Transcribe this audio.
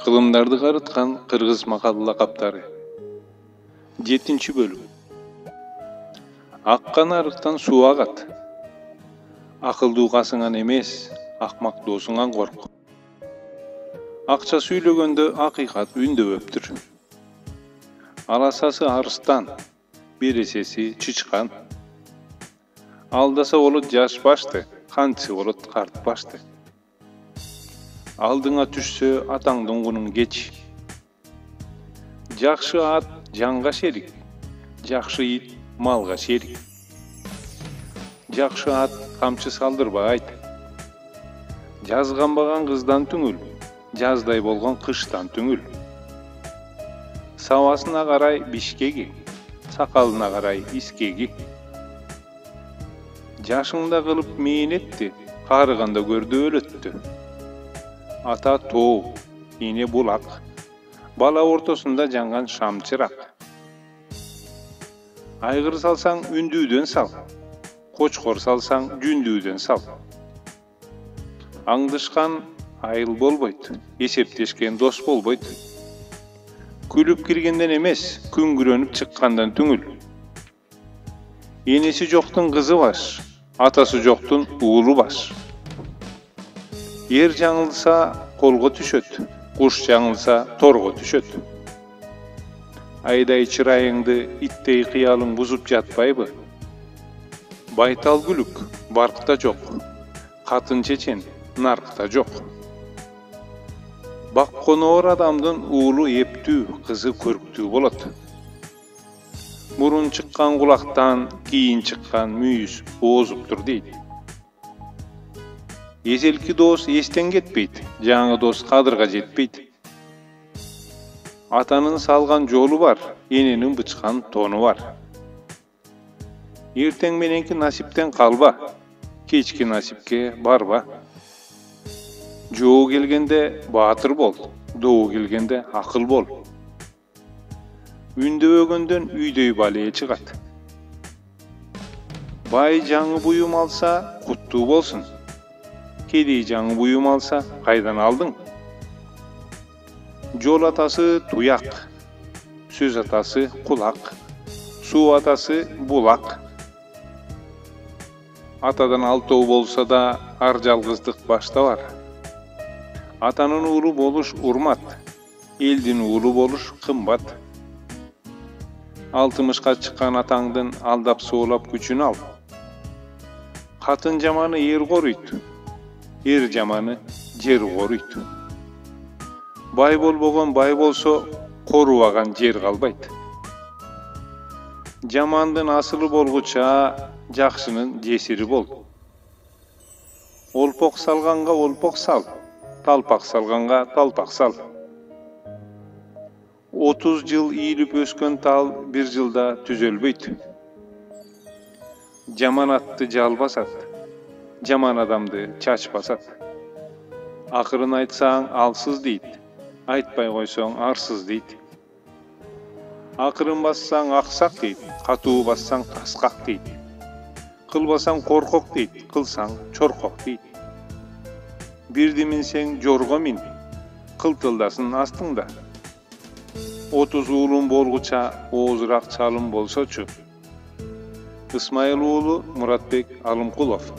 Кылымдарды карыткан кыргыз макал лакаптары. 7-бөлүм. Аккан арыктан суу агат. Акылдуу касыңан эмес, акмак досуңан корк. Акча сүйлөгөндө акыйкат үндөбөптүр. Аласасы арыстан, бересеси чычкан. Алдаса болот жаш башты, кантчы болот карт башты. Алдыңа түшсө атаңдын кунун кеч. Жакшы ат жанга шерик, жакшы ит малга шерик. Жакшы ат камчы салдырбайт. Жазганбаган кыздан түңүл, жаздай болгон кыштан түңүл. Сабасына карай бишкеги, сакалына карай искеги. Жашыңда кылып мээнетти, карыганда көрдү өлөттү. Ата тоо, ине булак, бала ортосунда жанган шамчырак. Айгыр салсаң үндүүдөн сал, кочкор салсаң жүндүүдөн сал. Аңдышкан айыл болбойт, эсептешкен дос болбойт. Күлүп киргенден эмес, күңгүрөнүп чыккандан түңүл. Энеси жоктун кызы баш, атасы жоктун уулу баш. Ер жаңылса колго түшөт, куш жаңылса торго түшөт. Айдай чырайыңды иттей кыялың бузуп жатпайбы? Байтал күлүк баркта жок, катын чечен наркта жок. Бак коноор адамдын уулу эптүү, кызы көрктүү болот. Мурун чыккан кулактан кийин чыккан мүйүз оозуптур дейт. Эзелки дос эстен кетпейт, жаңы дос кадырга жетпейт. Атанын салган жолу бар, эненин бычкан тону бар. Эртең мененки насиптен калба, кечки насипке барба. Жоо келгенде баатыр бол, доо келгенде акыл бол. Үндөбөгөндөн үйдөй балээ чыгат. Бай жаңы буюм алса, куттуу болсун. Кедей жаңы буюм алса, кайдан алдың? Жол атасы туяк, сөз атасы кулак, суу атасы булак. Атадан алтоо болса да ар жалгыздык башта бар. Атанын уулу болуш урмат, элдин уулу болуш кымбат. 60-ка чыккан атаңдын алдап соолап күчүн ал. Катын жаманы эр коруйт. Ер жаманы жер коруйт. Бай болбогон бай болсо, корубаган жер калбайт. Жамандын асылы болгуча, жакшынын жесири бол. Олпок салганга олпок сал, талпак салганга талпак сал. 30 жыл ийилип өскөн тал бир жылда түзөлбөйт. Жаман атты жал басат. Жаман адамды чач басат. Акырын айтсаң алсыз дейт, айтпай койсоң арсыз дейт. Акырын бассаң аксак дейт, катуу бассаң таскак дейт. Кылбасаң коркок дейт, кылсаң чоркок дейт. Бирди минсең жорго мин, кылтылдасын астыңда. 30 уулум болгуча оозураак чалым болсочу. Ысмайыл уулу Муратбек Алымкулов.